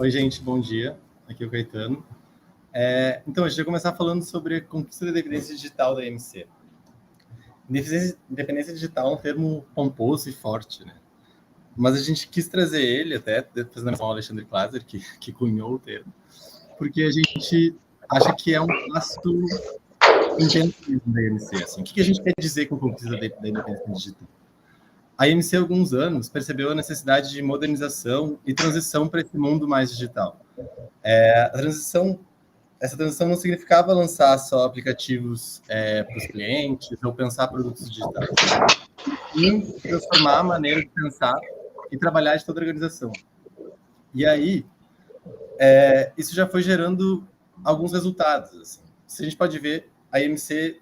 Oi, gente, bom dia. Aqui é o Caetano. Então, a gente vai começar falando sobre a conquista da independência digital da EMC. Independência digital é um termo pomposo e forte, né? Mas a gente quis trazer ele, até depois da menção ao Alexandre Klaser, que cunhou o termo, porque a gente acha que é um passo intenso da EMC. Assim. O que a gente quer dizer com a conquista da independência digital? A EMC, há alguns anos, percebeu a necessidade de modernização e transição para esse mundo mais digital. Essa transição não significava lançar só aplicativos para os clientes ou pensar produtos digitais, e transformar a maneira de pensar e trabalhar de toda a organização. E aí, isso já foi gerando alguns resultados. Assim. Se a gente pode ver, a EMC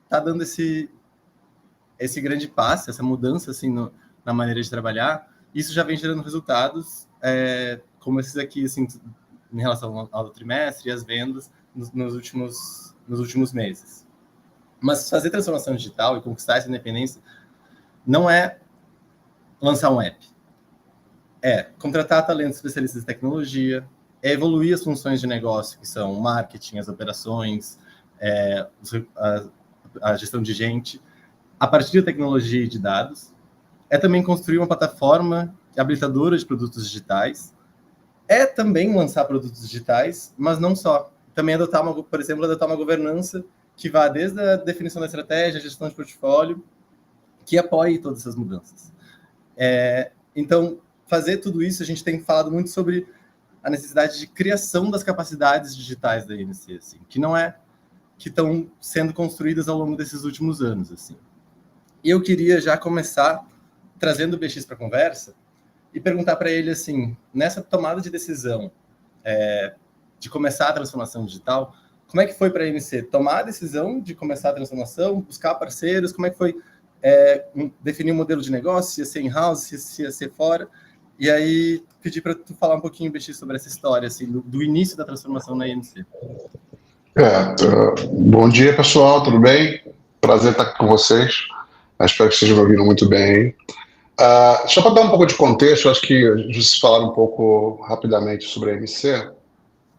está dando esse grande passo, essa mudança assim, na maneira de trabalhar. Isso já vem gerando resultados, como esses aqui, assim, em relação ao trimestre e às vendas nos últimos meses. Mas fazer transformação digital e conquistar essa independência não é lançar um app. É contratar talentos especialistas em tecnologia, é evoluir as funções de negócio, que são o marketing, as operações, a gestão de gente, a partir da tecnologia e de dados. É também construir uma plataforma habilitadora de produtos digitais. É também lançar produtos digitais, mas não só. Também adotar uma governança que vá desde a definição da estratégia, a gestão de portfólio, que apoie todas essas mudanças. Então, fazer tudo isso, a gente tem falado muito sobre a necessidade de criação das capacidades digitais da EMC, assim, que estão sendo construídas ao longo desses últimos anos. Assim. E eu queria já começar trazendo o BX para a conversa e perguntar para ele, assim, nessa tomada de decisão de começar a transformação digital, como é que foi para a EMC tomar a decisão de começar a transformação, buscar parceiros, como é que foi definir um modelo de negócio, se ia ser in-house, se ia ser fora, e aí pedir para tu falar um pouquinho, BX, sobre essa história, assim, do início da transformação na EMC. Bom dia, pessoal, tudo bem? Prazer estar aqui com vocês. Espero que estejam me ouvindo muito bem. Só para dar um pouco de contexto, acho que vocês falaram um pouco rapidamente sobre a EMC,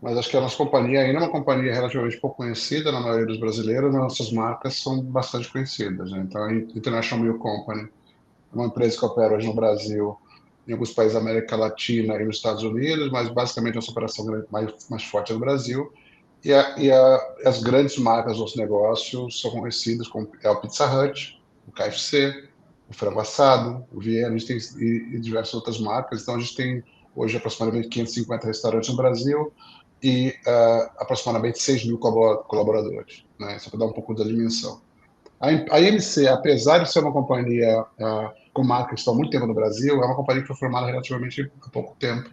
mas acho que a nossa companhia ainda é uma companhia relativamente pouco conhecida na maioria dos brasileiros, mas nossas marcas são bastante conhecidas. Né? Então, a International Milk Company é uma empresa que opera hoje no Brasil, em alguns países da América Latina e nos Estados Unidos, mas basicamente a nossa operação mais forte é no Brasil. E as grandes marcas do nosso negócio são conhecidas como o Pizza Hut, o KFC, o Frango Assado, o Viena, a gente tem e diversas outras marcas. Então, a gente tem hoje aproximadamente 550 restaurantes no Brasil e aproximadamente 6 mil colaboradores. Né? Só para dar um pouco da dimensão. A EMC, apesar de ser uma companhia com marcas que estão há muito tempo no Brasil, é uma companhia que foi formada relativamente há pouco tempo.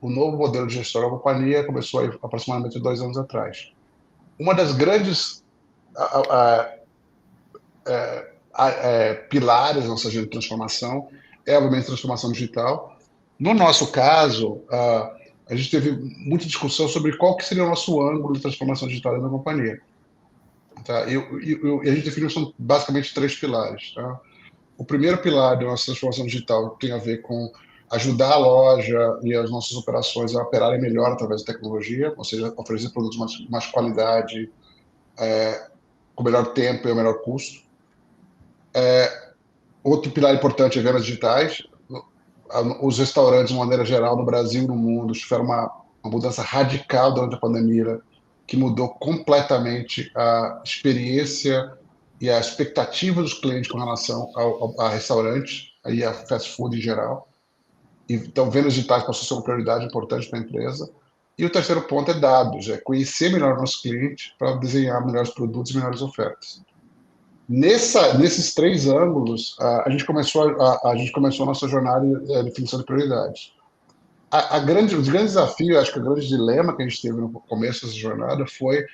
O novo modelo de gestão da companhia começou aproximadamente 2 anos atrás. Uma das grandes pilares da nossa agenda de transformação é, obviamente, a transformação digital. No nosso caso, a gente teve muita discussão sobre qual que seria o nosso ângulo de transformação digital da companhia. Tá? E a gente definiu são basicamente 3 pilares. Tá? O primeiro pilar da nossa transformação digital tem a ver com ajudar a loja e as nossas operações a operarem melhor através da tecnologia, ou seja, oferecer produtos mais qualidade, com melhor tempo e o melhor custo. Outro pilar importante é vendas digitais. Os restaurantes, de maneira geral, no Brasil e no mundo, tiveram uma mudança radical durante a pandemia, que mudou completamente a experiência e a expectativa dos clientes com relação a restaurantes e a fast food em geral. Então, vendas digitais passou a ser uma prioridade importante para a empresa. E o terceiro ponto é dados, é conhecer melhor o nosso cliente para desenhar melhores produtos e melhores ofertas. Nesses 3 ângulos, a gente começou a nossa jornada de definição de prioridades. O grande desafio, acho que o grande dilema que a gente teve no começo dessa jornada foi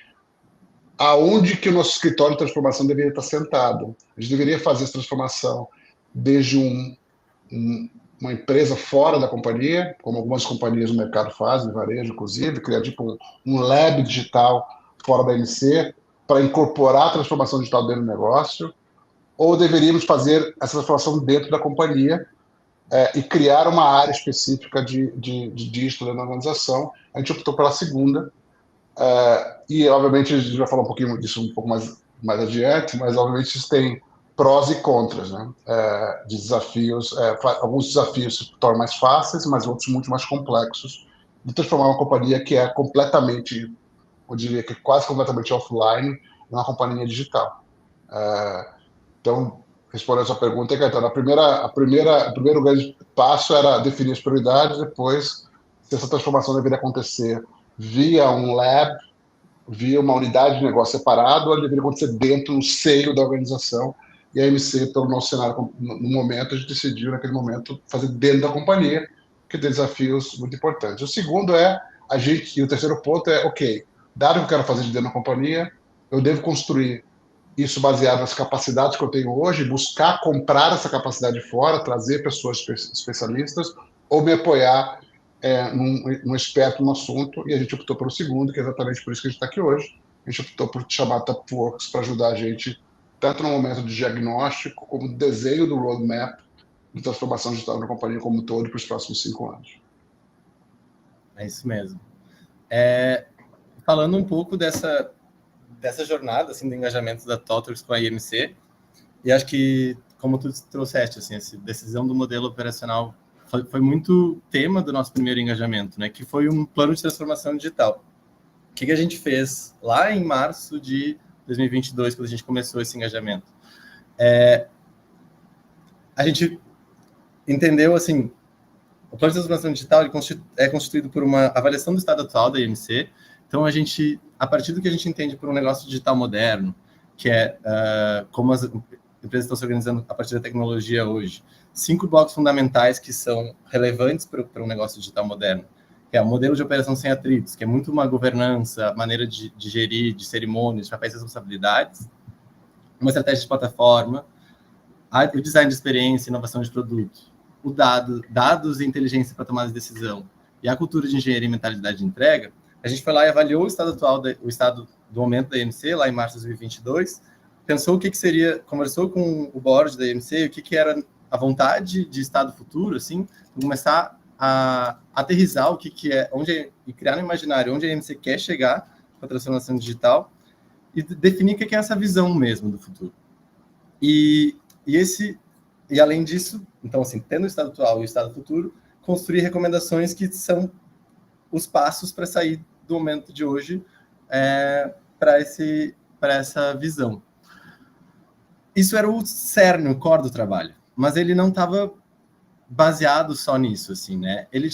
aonde que o nosso escritório de transformação deveria estar sentado. A gente deveria fazer essa transformação desde uma empresa fora da companhia, como algumas companhias no mercado fazem, varejo inclusive, criar tipo um lab digital fora da EMC para incorporar a transformação digital dentro do negócio, ou deveríamos fazer essa transformação dentro da companhia e criar uma área específica de dígito dentro da organização. A gente optou pela segunda, e obviamente a gente vai falar um pouquinho disso um pouco mais adiante, mas obviamente isso tem prós e contras, né? De desafios. Alguns desafios se tornam mais fáceis, mas outros muito mais complexos, de transformar uma companhia que é completamente, eu diria que quase completamente offline, em uma companhia digital. Então, respondendo a sua pergunta, Caetano, o primeiro grande passo era definir as prioridades, depois, se essa transformação deveria acontecer via um lab, via uma unidade de negócio separado, ou deveria acontecer dentro, no seio da organização, e a MC, pelo nosso cenário no momento, a gente decidiu, naquele momento, fazer dentro da companhia, que tem desafios muito importantes. O segundo e o terceiro ponto ok, dado que eu quero fazer de dentro da companhia, eu devo construir isso baseado nas capacidades que eu tenho hoje, buscar comprar essa capacidade fora, trazer pessoas especialistas, ou me apoiar num experto no assunto, e a gente optou pelo segundo, que é exatamente por isso que a gente está aqui hoje. A gente optou por chamar a TopWorks para ajudar a gente, tanto no momento de diagnóstico, como no desenho do roadmap de transformação digital da companhia como um todo para os próximos 5 anos. É isso mesmo. Falando um pouco dessa jornada, assim, do engajamento da ThoughtWorks com a IMC, e acho que, como tu trouxeste, assim, essa decisão do modelo operacional foi muito tema do nosso primeiro engajamento, né? Que foi um plano de transformação digital. O que a gente fez lá em março de 2022, quando a gente começou esse engajamento? A gente entendeu, assim, o plano de transformação digital ele é constituído por uma avaliação do estado atual da IMC. Então, a partir do que a gente entende por um negócio digital moderno, que é como as empresas estão se organizando a partir da tecnologia hoje, 5 blocos fundamentais que são relevantes para um negócio digital moderno, que é o modelo de operação sem atritos, que é muito uma governança, maneira de gerir, de cerimônias, de papéis e responsabilidades, uma estratégia de plataforma, o design de experiência, inovação de produto, dados e inteligência para tomar de decisão, e a cultura de engenharia e mentalidade de entrega. A gente foi lá e avaliou o estado atual, o estado do momento da IMC, lá em março de 2022, pensou o que seria, conversou com o board da IMC, o que era a vontade de estado futuro, assim, começar a aterrizar o que é, e criar no imaginário onde a IMC quer chegar com a transformação digital e definir o que é essa visão mesmo do futuro. E além disso, então, assim, tendo o estado atual e o estado futuro, construir recomendações que são os passos para sair do momento de hoje para essa visão. Isso era o cerne, o core do trabalho, mas ele não estava baseado só nisso, assim, né? Ele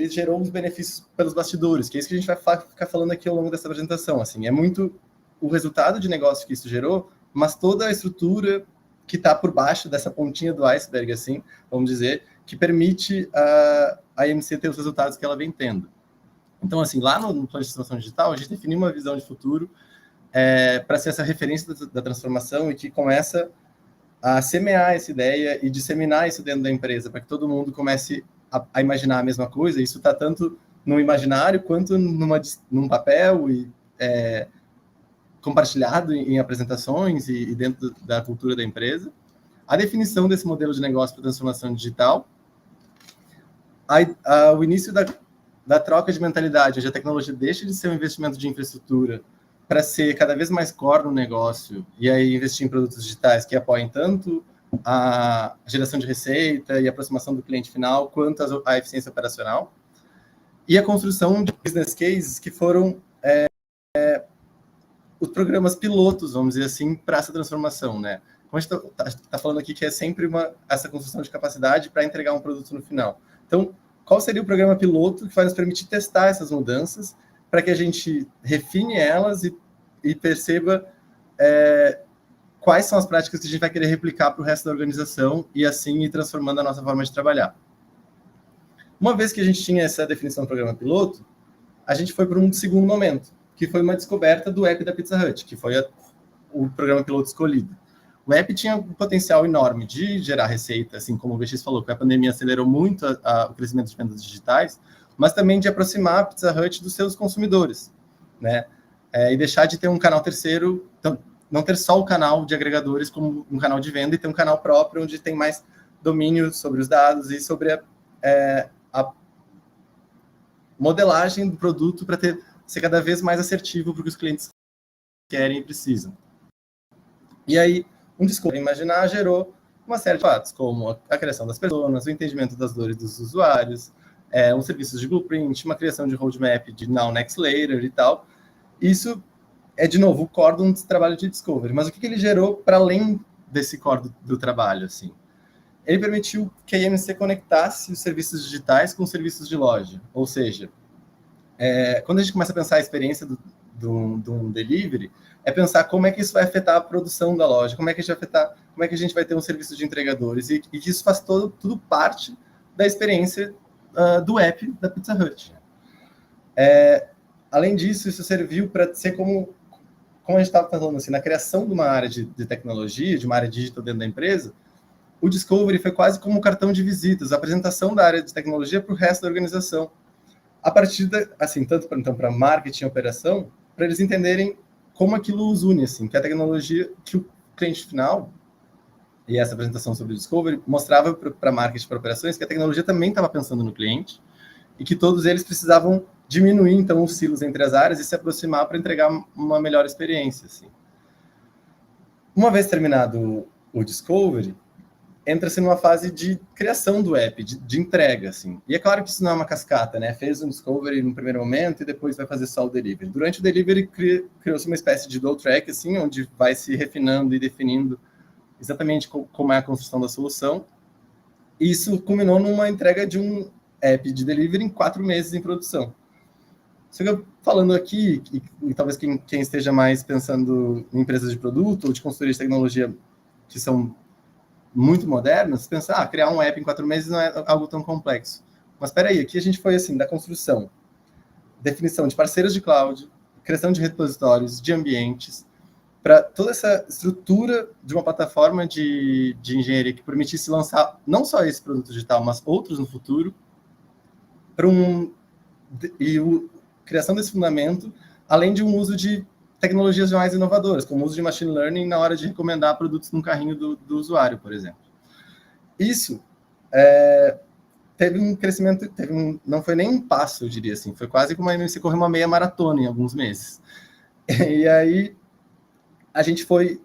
gerou uns benefícios pelos bastidores, que é isso que a gente vai ficar falando aqui ao longo dessa apresentação, assim, é muito o resultado de negócio que isso gerou, mas toda a estrutura que está por baixo dessa pontinha do iceberg, assim, vamos dizer, que permite a IMC ter os resultados que ela vem tendo. Então, assim, lá no plano de transformação digital, a gente definiu uma visão de futuro para ser essa referência da transformação e que começa a semear essa ideia e disseminar isso dentro da empresa, para que todo mundo comece a imaginar a mesma coisa. Isso está tanto no imaginário quanto num papel e compartilhado em apresentações e dentro da cultura da empresa. A definição desse modelo de negócio para transformação digital, o início da troca de mentalidade, onde a tecnologia deixa de ser um investimento de infraestrutura para ser cada vez mais core no negócio, e aí investir em produtos digitais que apoiem tanto a geração de receita e a aproximação do cliente final, quanto a eficiência operacional, e a construção de business cases que foram os programas pilotos, vamos dizer assim, para essa transformação, né? Como a gente está falando aqui que é sempre essa construção de capacidade para entregar um produto no final. Então, qual seria o programa piloto que vai nos permitir testar essas mudanças para que a gente refine elas e perceba quais são as práticas que a gente vai querer replicar para o resto da organização e assim ir transformando a nossa forma de trabalhar. Uma vez que a gente tinha essa definição do programa piloto, a gente foi para um segundo momento, que foi uma descoberta do app da Pizza Hut, que foi o programa piloto escolhido. O app tinha um potencial enorme de gerar receita, assim como o VX falou, que a pandemia acelerou muito o crescimento de vendas digitais, mas também de aproximar a Pizza Hut dos seus consumidores, né? E deixar de ter um canal terceiro, então, não ter só o canal de agregadores como um canal de venda e ter um canal próprio onde tem mais domínio sobre os dados e sobre a modelagem do produto para ser cada vez mais assertivo para o que os clientes querem e precisam. E aí, um Discovery Imaginar gerou uma série de fatos, como a criação das pessoas, o entendimento das dores dos usuários, um serviço de blueprint, uma criação de roadmap de Now, Next, Later e tal. Isso é, de novo, o core de um trabalho de Discovery. Mas o que ele gerou para além desse core do trabalho? Assim? Ele permitiu que a IMC conectasse os serviços digitais com os serviços de loja. Ou seja, quando a gente começa a pensar a experiência de um delivery, é pensar como é que isso vai afetar a produção da loja, como é que a gente vai ter um serviço de entregadores, e que isso faz tudo parte da experiência do app da Pizza Hut. Além disso, isso serviu para ser como a gente estava falando, assim, na criação de uma área de tecnologia, de uma área digital dentro da empresa, o Discovery foi quase como um cartão de visitas, a apresentação da área de tecnologia para o resto da organização. A partir assim, tanto para marketing e operação, para eles entenderem como aquilo os une, assim, que a tecnologia, que o cliente final, e essa apresentação sobre o Discovery, mostrava para marketing e para operações que a tecnologia também estava pensando no cliente e que todos eles precisavam diminuir, então, os silos entre as áreas e se aproximar para entregar uma melhor experiência. Assim. Uma vez terminado o Discovery, entra-se numa fase de criação do app, de entrega, assim. E é claro que isso não é uma cascata, né? Fez um Discovery no primeiro momento e depois vai fazer só o Delivery. Durante o Delivery, criou-se uma espécie de dual track, assim, onde vai se refinando e definindo exatamente como é a construção da solução. E isso culminou numa entrega de um app de Delivery em 4 meses em produção. Só que eu falando aqui, e talvez quem esteja mais pensando em empresas de produto ou de consultoria de tecnologia que são muito modernas, pensar, criar um app em 4 meses não é algo tão complexo. Mas espera aí, aqui a gente foi assim, da construção, definição de parceiros de cloud, criação de repositórios, de ambientes, para toda essa estrutura de uma plataforma de engenharia que permitisse lançar não só esse produto digital, mas outros no futuro, criação desse fundamento, além de um uso de tecnologias mais inovadoras, como o uso de machine learning na hora de recomendar produtos no carrinho do usuário, por exemplo. Isso teve um crescimento, não foi nem um passo, eu diria assim, foi quase como a IMC correu uma meia maratona em alguns meses. E aí a gente foi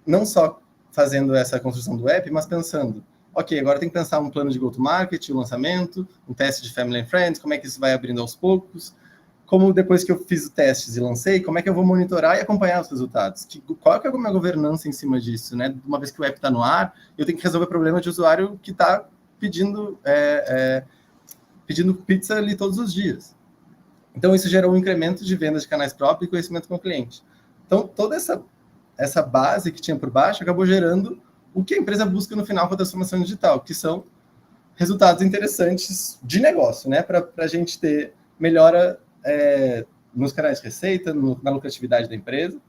não só fazendo essa construção do app, mas pensando, ok, agora tem que pensar um plano de go-to-market, um lançamento, um teste de Family and Friends, como é que isso vai abrindo aos poucos, como depois que eu fiz os testes e lancei, como é que eu vou monitorar e acompanhar os resultados? Qual que é a minha governança em cima disso, né? Uma vez que o app está no ar, eu tenho que resolver problema de usuário que está pedindo pizza ali todos os dias. Então, isso gerou um incremento de vendas de canais próprios e conhecimento com o cliente. Então, toda essa base que tinha por baixo acabou gerando o que a empresa busca no final com a transformação digital, que são resultados interessantes de negócio, né? Para a gente ter melhora nos canais de receita, na lucratividade da empresa.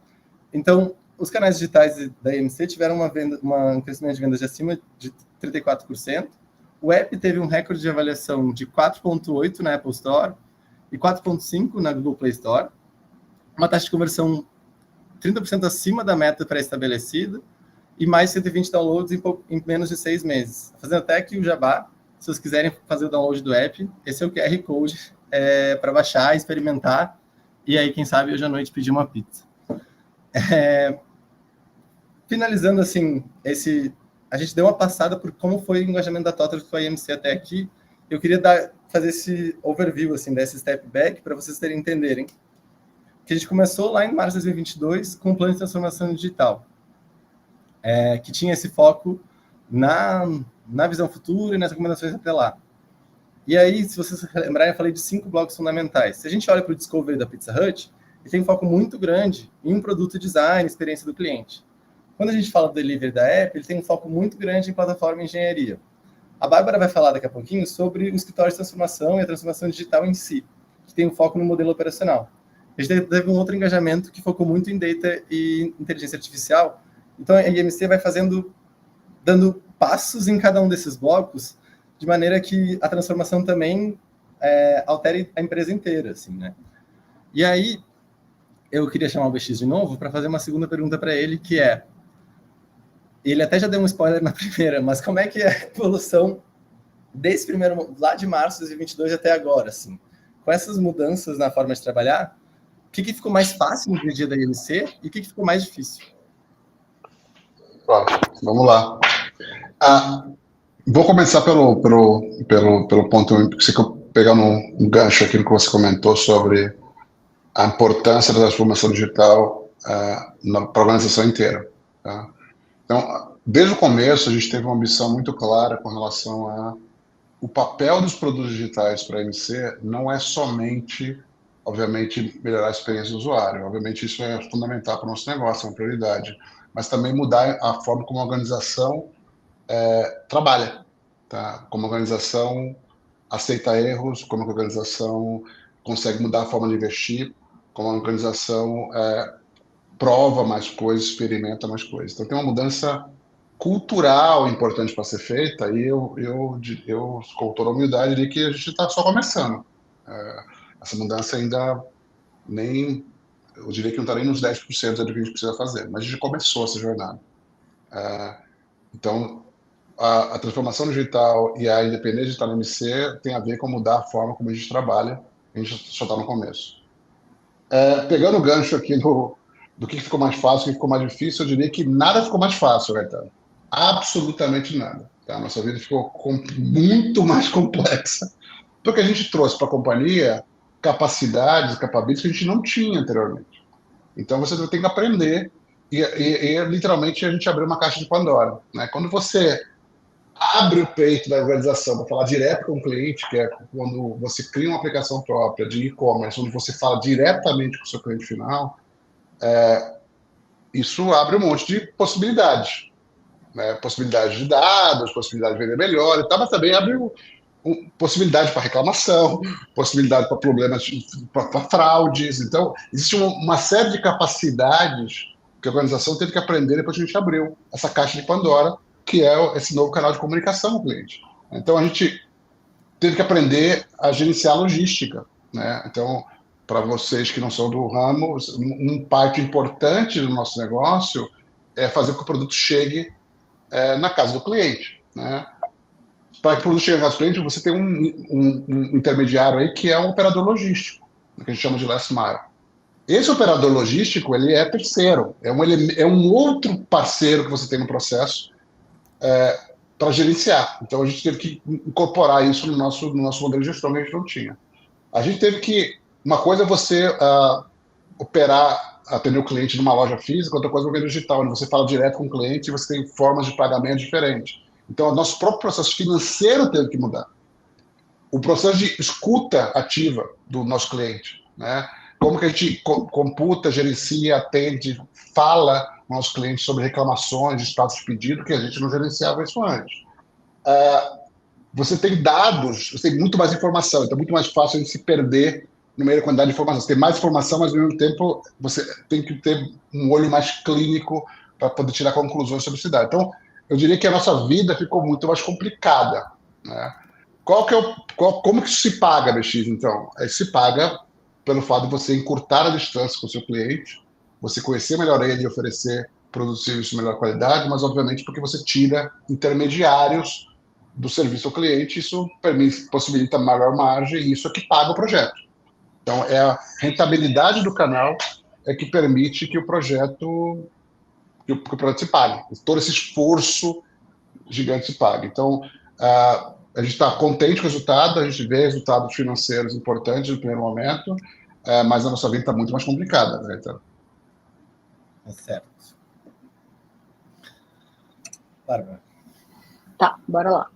Então, os canais digitais da IMC tiveram um crescimento de vendas de acima de 34%. O app teve um recorde de avaliação de 4,8 na Apple Store e 4,5 na Google Play Store. Uma taxa de conversão 30% acima da meta pré-estabelecida e mais 120 downloads em menos de 6 meses. Fazendo até aqui o jabá, se vocês quiserem fazer o download do app, esse é o QR Code para baixar, experimentar, e aí, quem sabe, hoje à noite pedir uma pizza. Finalizando, assim, a gente deu uma passada por como foi o engajamento da Total com a IMC até aqui. Eu queria fazer esse overview, assim, desse step back, para vocês entenderem que a gente começou lá em março de 2022 com um plano de transformação digital, que tinha esse foco na visão futura e nas recomendações até lá. E aí, se vocês lembrarem, eu falei de 5 blocos fundamentais. Se a gente olha para o Discovery da Pizza Hut, ele tem um foco muito grande em produto design, experiência do cliente. Quando a gente fala do delivery da app, ele tem um foco muito grande em plataforma e engenharia. A Bárbara vai falar daqui a pouquinho sobre o escritório de transformação e a transformação digital em si, que tem um foco no modelo operacional. A gente teve um outro engajamento que focou muito em data e inteligência artificial. Então, a IMC vai dando passos em cada um desses blocos, de maneira que a transformação também altere a empresa inteira, assim, né? E aí, eu queria chamar o BX de novo para fazer uma segunda pergunta para ele, que é: ele até já deu um spoiler na primeira, mas como é que é a evolução desse primeiro, lá de março de 2022 até agora, assim? Com essas mudanças na forma de trabalhar, o que ficou mais fácil no dia a dia da IMC e o que ficou mais difícil? Vamos lá. Vou começar pelo ponto que você pegar um gancho aqui no que você comentou sobre a importância da transformação digital para a organização inteira. Tá? Então, desde o começo, a gente teve uma ambição muito clara com relação a o papel dos produtos digitais para a MC não é somente, obviamente, melhorar a experiência do usuário. Obviamente, isso é fundamental para o nosso negócio, é uma prioridade. Mas também mudar a forma como a organização trabalha. Tá? Como a organização aceita erros, como a organização consegue mudar a forma de investir, como a organização prova mais coisas, experimenta mais coisas. Então, tem uma mudança cultural importante para ser feita, e com toda a humildade, diria que a gente está só começando. Essa mudança ainda nem, eu diria que não está nem nos 10% do que a gente precisa fazer, mas a gente começou essa jornada. Então, a transformação digital e a independência digital no MC tem a ver com mudar a forma como a gente trabalha, a gente só está no começo. Pegando o gancho aqui do que ficou mais fácil, o que ficou mais difícil, eu diria que nada ficou mais fácil, Gaetano. Absolutamente nada. Tá? Nossa vida ficou muito mais complexa, porque a gente trouxe para a companhia capacidades, capabilities que a gente não tinha anteriormente. Então você tem que aprender e literalmente a gente abriu uma caixa de Pandora. Né? Quando você abre o peito da organização para falar direto com o cliente, que é quando você cria uma aplicação própria de e-commerce, onde você fala diretamente com o seu cliente final, isso abre um monte de possibilidades. Né? Possibilidade de dados, possibilidade de vender melhor e tal, mas também abre possibilidade para reclamação, possibilidade para problemas, para fraudes. Então, existe uma série de capacidades que a organização teve que aprender depois que a gente abriu essa caixa de Pandora, que é esse novo canal de comunicação com o cliente. Então, a gente teve que aprender a gerenciar a logística. Né? Então, para vocês que não são do ramo, parte importante do nosso negócio é fazer com que o produto chegue na casa do cliente. Né? Para que o produto chegue na casa do cliente, você tem um intermediário aí que é um operador logístico, que a gente chama de last mile. Esse operador logístico, ele é terceiro, é um outro parceiro que você tem no processo para gerenciar. Então, a gente teve que incorporar isso no nosso modelo de gestão que a gente não tinha. A gente teve que... Uma coisa é você operar, atender o cliente numa loja física, outra coisa é o modelo digital, onde você fala direto com o cliente e você tem formas de pagamento diferentes. Então, o nosso próprio processo financeiro teve que mudar. O processo de escuta ativa do nosso cliente, né? Como que a gente computa, gerencia, atende, fala com o nosso cliente sobre reclamações, status de pedido, que a gente não gerenciava isso antes. Você tem dados, você tem muito mais informação, então é muito mais fácil a gente se perder no meio da quantidade de informação. Você tem mais informação, mas ao mesmo tempo você tem que ter um olho mais clínico para poder tirar conclusões sobre esse dado. Então, eu diria que a nossa vida ficou muito mais complicada. Né? Como que isso se paga, BX, então? Se paga pelo fato de você encurtar a distância com o seu cliente, você conhecer melhor ele e oferecer produtos e serviços de melhor qualidade, mas, obviamente, porque você tira intermediários do serviço ao cliente, isso possibilita maior margem e isso é que paga o projeto. Então, é a rentabilidade do canal que permite que o projeto se pague. Todo esse esforço gigante se pague. Então, a gente está contente com o resultado, a gente vê resultados financeiros importantes no primeiro momento, mas a nossa vida está muito mais complicada. Né? Então... É certo. Bárbara. Tá, bora lá.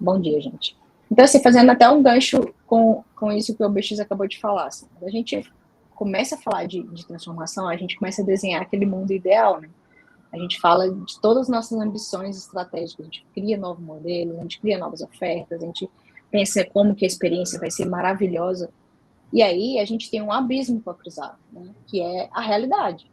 Bom dia, gente. Então, assim, fazendo até um gancho com isso que o BX acabou de falar. Assim, quando a gente começa a falar de transformação, a gente começa a desenhar aquele mundo ideal, né? A gente fala de todas as nossas ambições estratégicas, a gente cria novos modelos, a gente cria novas ofertas, a gente pensa como que a experiência vai ser maravilhosa. E aí a gente tem um abismo para cruzar, né? Que é a realidade.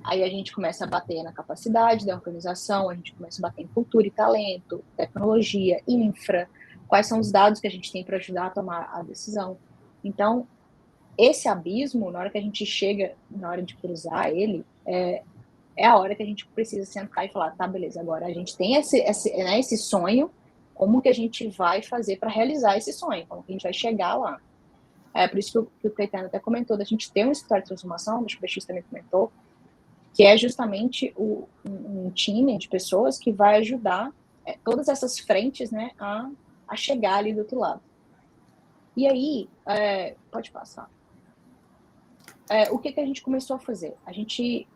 Aí a gente começa a bater na capacidade da organização, a gente começa a bater em cultura e talento, tecnologia, infra, quais são os dados que a gente tem para ajudar a tomar a decisão. Então, esse abismo, na hora que a gente chega, na hora de cruzar ele, é a hora que a gente precisa sentar e falar, tá, beleza, agora a gente tem esse sonho, como que a gente vai fazer para realizar esse sonho, como que a gente vai chegar lá. É por isso que o Caetano até comentou, da gente ter um escritório de transformação, acho que o BX também comentou, que é justamente um time de pessoas que vai ajudar todas essas frentes, né, a chegar ali do outro lado. E aí, pode passar. O que a gente começou a fazer? A gente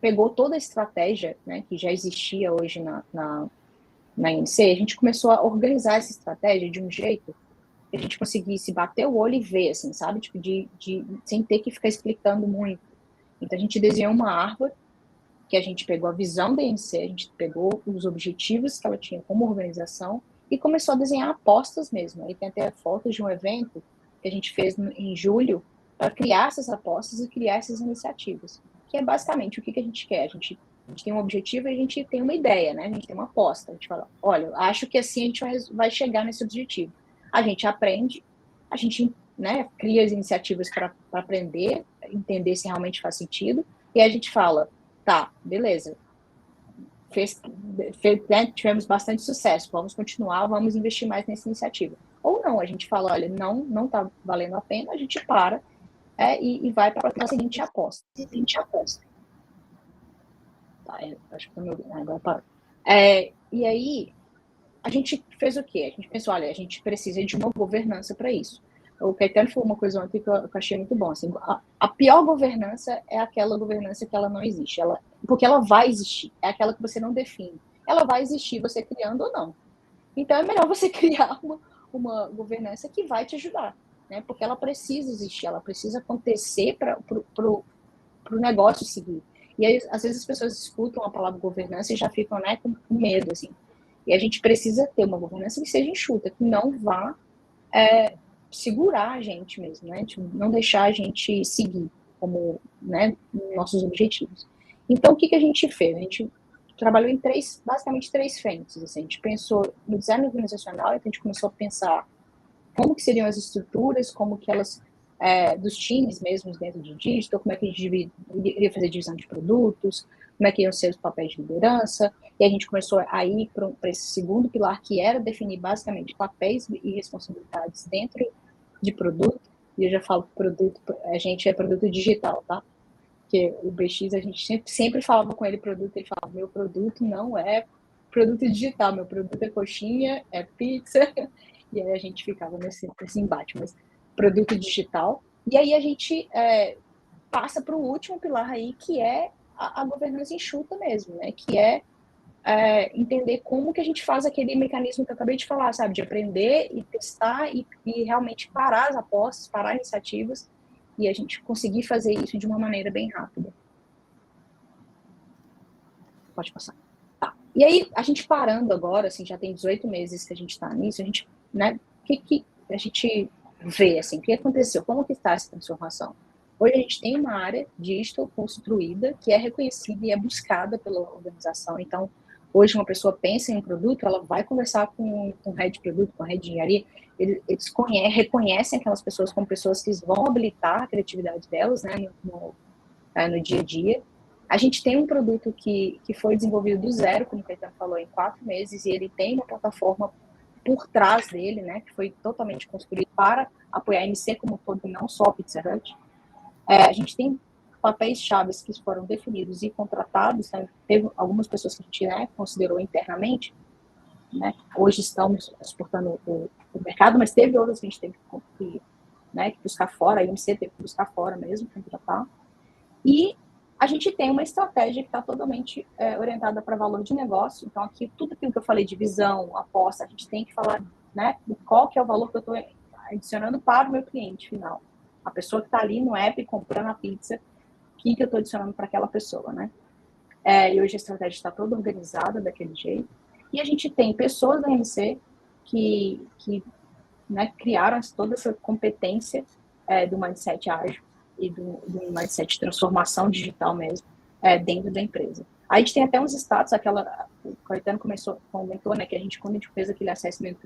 pegou toda a estratégia, né, que já existia hoje na INC, a gente começou a organizar essa estratégia de um jeito que a gente conseguisse bater o olho e ver, assim, sabe? Tipo, sem ter que ficar explicando muito. Então, a gente desenhou uma árvore que a gente pegou a visão da INC, a gente pegou os objetivos que ela tinha como organização e começou a desenhar apostas mesmo. Aí tem até fotos de um evento que a gente fez em julho para criar essas apostas e criar essas iniciativas. Que é basicamente o que a gente quer. A gente tem um objetivo e a gente tem uma ideia, né? A gente tem uma aposta. A gente fala, olha, acho que assim a gente vai chegar nesse objetivo. A gente aprende, a gente, né, cria as iniciativas para aprender, entender se realmente faz sentido, e a gente fala, tá, beleza, né, tivemos bastante sucesso, vamos continuar, vamos investir mais nessa iniciativa. Ou não, a gente fala, olha, não está valendo a pena, a gente para e vai para a seguinte aposta. Tá, acho que agora parou. E aí, a gente fez o quê? A gente pensou, olha, a gente precisa de uma governança para isso. O Caetano falou uma coisa ontem que eu achei muito bom. Assim, a pior governança é aquela governança que ela não existe. Porque ela vai existir. É aquela que você não define. Ela vai existir, você criando ou não. Então, é melhor você criar uma governança que vai te ajudar. Né? Porque ela precisa existir, ela precisa acontecer para o negócio seguir. E aí, às vezes, as pessoas escutam a palavra governança e já ficam, né, com medo, assim. E a gente precisa ter uma governança que seja enxuta, que não vá segurar a gente mesmo, né? Tipo, não deixar a gente seguir como, né, nossos objetivos. Então, o que a gente fez? A gente trabalhou em basicamente três frentes. Assim. A gente pensou no design organizacional, então a gente começou a pensar como que seriam as estruturas, como que elas, dos times mesmos dentro de digital, como é que a gente iria fazer divisão de produtos, como é que iam ser os papéis de liderança, e a gente começou a ir para esse segundo pilar, que era definir basicamente papéis e responsabilidades dentro de produto, e eu já falo que produto, a gente é produto digital, tá? Porque o BX, a gente sempre falava com ele produto, ele falava, meu produto não é produto digital, meu produto é coxinha, é pizza, e aí a gente ficava nesse embate, mas produto digital, e aí a gente passa para o último pilar aí, que é a governança enxuta mesmo, né, que entender como que a gente faz aquele mecanismo que eu acabei de falar, sabe, de aprender e testar e realmente parar as apostas, parar iniciativas e a gente conseguir fazer isso de uma maneira bem rápida. Pode passar. Tá. E aí, a gente parando agora, assim, já tem 18 meses que a gente está nisso, a gente, né, o que a gente vê, assim, o que aconteceu, como que está essa transformação? Hoje a gente tem uma área digital construída que é reconhecida e é buscada pela organização, então hoje uma pessoa pensa em um produto, ela vai conversar com o head de produto, com a head de engenharia, eles reconhecem aquelas pessoas como pessoas que vão habilitar a criatividade delas, né, no dia a dia. A gente tem um produto que foi desenvolvido do zero, como o Caetano falou, em 4 meses, e ele tem uma plataforma por trás dele, né, que foi totalmente construído para apoiar a INC como um todo, não só a Pizza Hut. A gente tem papéis chaves que foram definidos e contratados, né? Teve algumas pessoas que a gente, né, considerou internamente, né? Hoje estamos exportando o mercado, mas teve outras que a gente teve que buscar fora, a IMC teve que buscar fora mesmo, contratar. E a gente tem uma estratégia que está totalmente orientada para valor de negócio. Então, aqui, tudo aquilo que eu falei de visão, aposta, a gente tem que falar, né, qual que é o valor que eu estou adicionando para o meu cliente final. A pessoa que está ali no app comprando a pizza, o que eu estou adicionando para aquela pessoa, né? E hoje a estratégia está toda organizada daquele jeito. E a gente tem pessoas da MC que né, criaram toda essa competência do mindset ágil e do mindset de transformação digital mesmo dentro da empresa. Aí a gente tem até uns status, o Caetano comentou, né, que quando a gente fez aquele assessment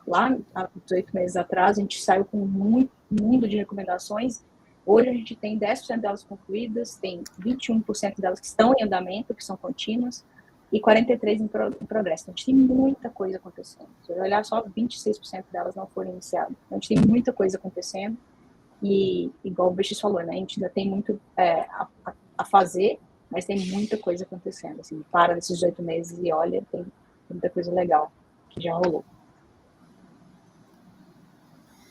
lá há 18 meses atrás, a gente saiu com muito mundo de recomendações, Hoje a gente tem 10% delas concluídas, tem 21% delas que estão em andamento, que são contínuas, e 43% em progresso. Então, a gente tem muita coisa acontecendo. Se eu olhar, só 26% delas não foram iniciadas. Então, a gente tem muita coisa acontecendo, e igual o BX falou, né, a gente ainda tem muito a fazer, mas tem muita coisa acontecendo. Assim, para nesses 8 meses e olha, tem muita coisa legal que já rolou.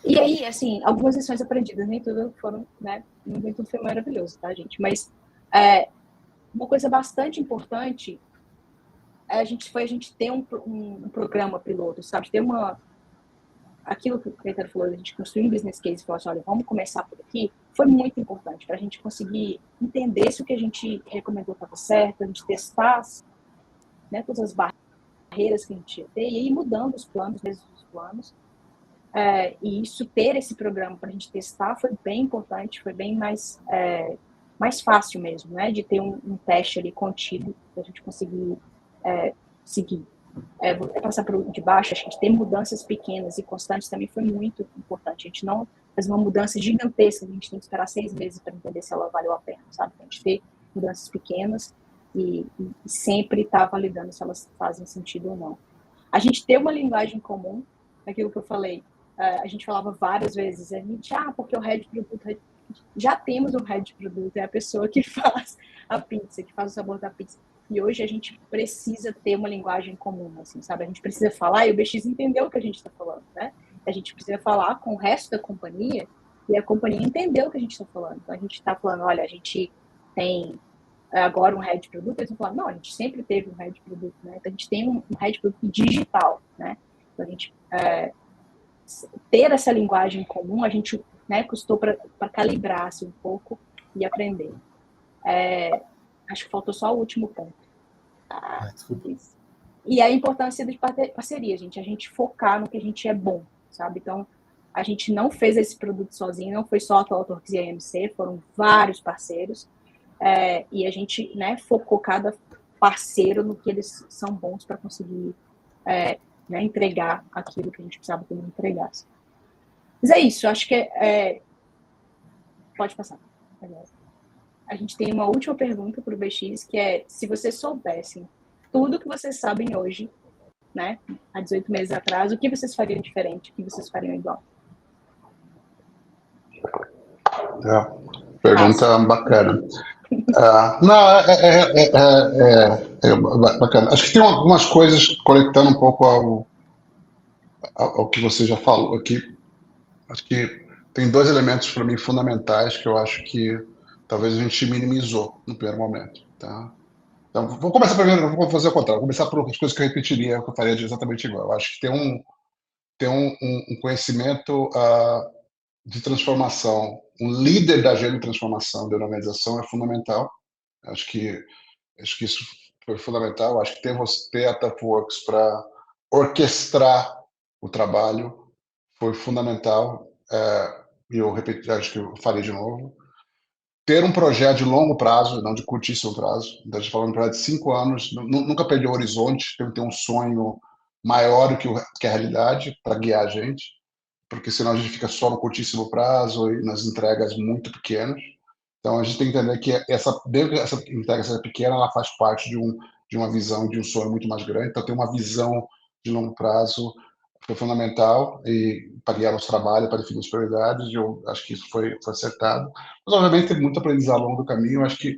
E aí, assim, algumas lições aprendidas, nem tudo foram, né, nem tudo foi maravilhoso, tá, gente? Mas uma coisa bastante importante a gente ter um programa piloto, sabe? Ter aquilo que o Caetano falou, a gente construir um business case e falar assim, olha, vamos começar por aqui, foi muito importante para a gente conseguir entender se o que a gente recomendou estava certo, a gente testar, né, todas as barreiras que a gente ia ter, e ir mudando os planos, e isso, ter esse programa para a gente testar foi bem importante, foi bem mais fácil mesmo, né, de ter um teste ali contido, para a gente conseguir seguir. Vou passar por de baixo, acho que ter mudanças pequenas e constantes também foi muito importante. A gente não fazer uma mudança gigantesca, a gente tem que esperar 6 meses para entender se ela valeu a pena, sabe? A gente ter mudanças pequenas e sempre estar validando se elas fazem sentido ou não. A gente ter uma linguagem comum, aquilo que eu falei, a gente falava várias vezes, a gente, porque o head produto, já temos um head produto, é a pessoa que faz a pizza, que faz o sabor da pizza. E hoje a gente precisa ter uma linguagem comum, assim, sabe? A gente precisa falar e o BX entendeu o que a gente está falando, né? A gente precisa falar com o resto da companhia e a companhia entendeu o que a gente está falando. Então, a gente está falando, olha, a gente tem agora um head produto, eles vão falar, não, a gente sempre teve um head produto, né? Então, a gente tem um head produto digital, né? Então, a gente ter essa linguagem comum, a gente, né, custou para calibrar assim, um pouco e aprender. Acho que faltou só o último ponto. Desculpa. Isso. E a importância de parceria, gente. A gente focar no que a gente é bom, sabe? Então, a gente não fez esse produto sozinho, não foi só a Talkworks e a AMC, foram vários parceiros. E a gente, né, focou cada parceiro no que eles são bons para conseguir né, entregar aquilo que a gente precisava que ele entregasse. Mas é isso, acho que pode passar. A gente tem uma última pergunta para o BX, que é, se vocês soubessem tudo que vocês sabem hoje, né, há 18 meses atrás, o que vocês fariam diferente, o que vocês fariam igual? Pergunta bacana. Não, bacana. Acho que tem algumas coisas, conectando um pouco ao que você já falou aqui. Acho que tem 2 elementos para mim fundamentais que eu acho que talvez a gente minimizou no primeiro momento, tá? Então, vou começar primeiro, vou fazer o contrário, vou começar por as coisas que eu repetiria, que eu faria exatamente igual. Eu acho que tem um conhecimento de transformação, um líder da agenda de transformação da organização é fundamental. Acho que isso foi fundamental. Acho que ter a Talkworks para orquestrar o trabalho foi fundamental. E eu repeti, acho que eu farei de novo. Ter um projeto de longo prazo, não de curtíssimo prazo. Então, a gente falando de um projeto de 5 anos, nunca perder o horizonte, tem que ter um sonho maior do que a realidade para guiar a gente, porque senão a gente fica só no curtíssimo prazo e nas entregas muito pequenas. Então, a gente tem que entender que mesmo que essa entrega seja pequena, ela faz parte de uma visão, de um sonho muito mais grande. Então, ter uma visão de longo prazo foi fundamental para guiar nosso trabalho, para definir as prioridades. Eu acho que isso foi acertado. Mas, obviamente, tem muito aprendizado ao longo do caminho. Eu acho que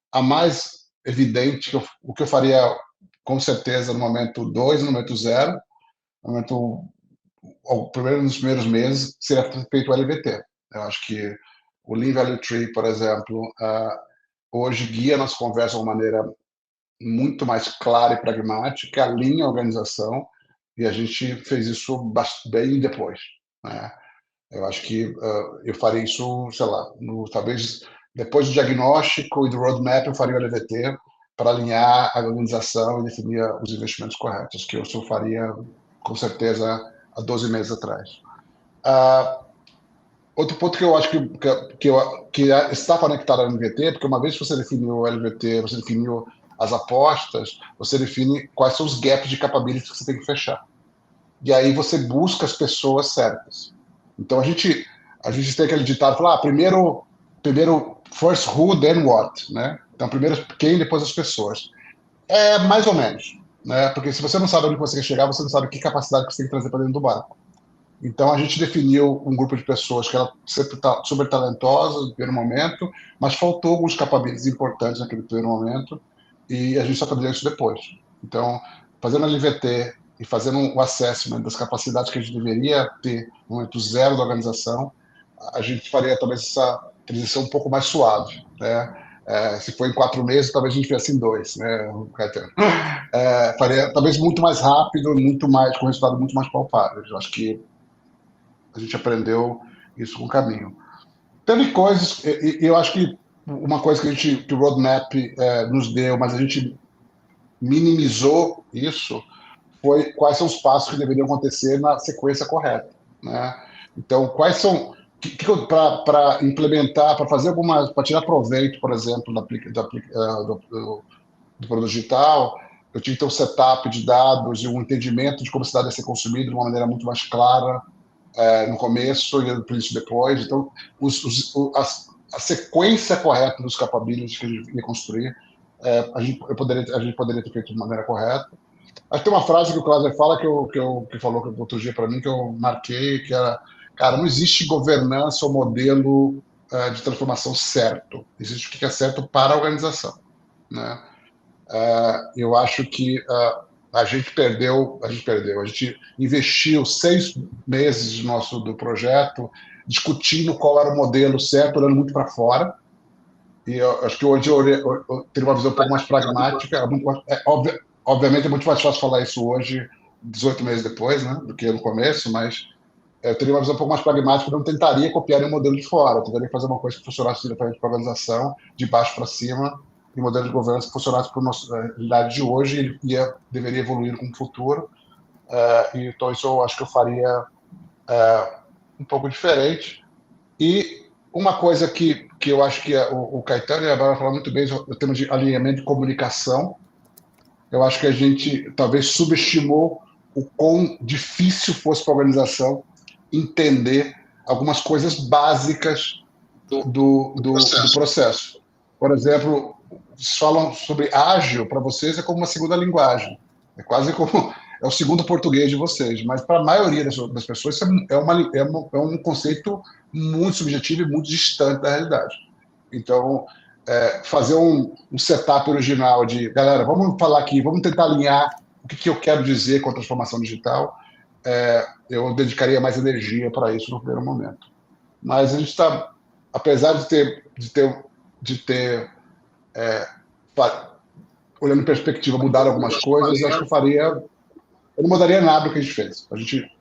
a mais evidente, o que eu faria com certeza no momento 2, no momento 0, nos primeiros meses, seria feito o LVT. Eu acho que o Lean Value Tree, por exemplo, hoje guia nossa conversa de uma maneira muito mais clara e pragmática, alinha a organização, e a gente fez isso bem depois, né? Eu acho que eu faria isso, sei lá, talvez depois do diagnóstico e do roadmap, eu faria o LVT para alinhar a organização e definir os investimentos corretos, que eu só faria, com certeza, há 12 meses atrás. Outro ponto que eu acho que está conectado ao LVT, porque uma vez que você definiu o LVT, você definiu as apostas, você define quais são os gaps de capability que você tem que fechar. E aí você busca as pessoas certas. Então a gente tem aquele ditado, falar, primeiro primeiro, first who, then what, né? Então, primeiro quem, depois as pessoas. É mais ou menos, né? Porque se você não sabe onde você quer chegar, você não sabe que capacidade que você tem que trazer para dentro do barco. Então, a gente definiu um grupo de pessoas que era super talentosa no primeiro momento, mas faltou alguns capabilities importantes naquele primeiro momento, e a gente só trabalhou isso depois. Então, fazendo a LVT e fazendo um assessment das capacidades que a gente deveria ter no momento zero da organização, a gente faria talvez essa transição um pouco mais suave, né? Se for em 4 meses, talvez a gente viesse em 2, né, Caetano? Faria talvez muito mais rápido, muito mais, com resultado muito mais palpável. Eu acho que a gente aprendeu isso com o caminho. Teve coisas, eu acho que uma coisa que o roadmap nos deu, mas a gente minimizou isso, foi quais são os passos que deveriam acontecer na sequência correta, né? Então, quais são para implementar, para fazer algumas, para tirar proveito, por exemplo, do produto digital, eu tive que ter um setup de dados e um entendimento de como esse dado ia ser consumido de uma maneira muito mais clara no começo e no início depois. Então, a sequência correta dos capabilities que a gente ia construir, a gente poderia ter feito de maneira correta. Acho que tem uma frase que o Cláudio fala que falou outro dia para mim, que eu marquei, que era, cara, não existe governança ou modelo de transformação certo. Existe o que é certo para a organização, né? Eu acho que a gente perdeu, a gente investiu 6 meses do projeto discutindo qual era o modelo certo, olhando muito para fora. E eu acho que hoje eu tenho uma visão um pouco mais pragmática. Obviamente é muito mais fácil falar isso hoje, 18 meses depois, né, do que no começo, mas eu teria uma visão um pouco mais pragmática. Eu não tentaria copiar um modelo de fora, eu tentaria fazer uma coisa que funcionasse diretamente para a organização, de baixo para cima, e modelo de governança que funcionasse para a nossa realidade de hoje e deveria evoluir com o futuro. Então, isso eu acho que eu faria um pouco diferente. E uma coisa que eu acho que o Caetano e a Bárbara falaram muito bem, o tema de alinhamento de comunicação. Eu acho que a gente talvez subestimou o quão difícil fosse para a organização entender algumas coisas básicas do processo. Por exemplo, falam sobre ágil, para vocês é como uma segunda linguagem. É quase como é o segundo português de vocês, mas para a maioria das pessoas é um conceito muito subjetivo e muito distante da realidade. Então, fazer um setup original de, galera, vamos falar aqui, vamos tentar alinhar o que eu quero dizer com a transformação digital, eu dedicaria mais energia para isso no primeiro momento. Mas a gente está, apesar de ter olhando em perspectiva, mudar algumas coisas, acho que eu não mudaria nada do que a gente fez.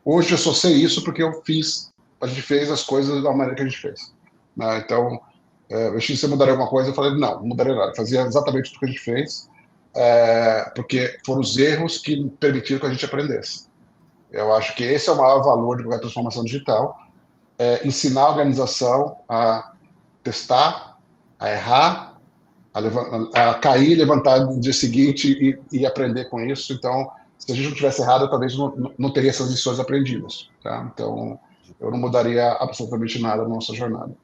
Hoje eu só sei isso porque a gente fez as coisas da maneira que a gente fez. Né? Então, eu achei que você mudaria alguma coisa, eu falei, não mudaria nada. Fazia exatamente tudo que a gente fez, porque foram os erros que permitiram que a gente aprendesse. Eu acho que esse é o maior valor de qualquer transformação digital, ensinar a organização a testar, a errar, a cair, levantar no dia seguinte e aprender com isso. Então, se a gente não tivesse errado, eu talvez não teria essas lições aprendidas. Tá? Então, eu não mudaria absolutamente nada na nossa jornada.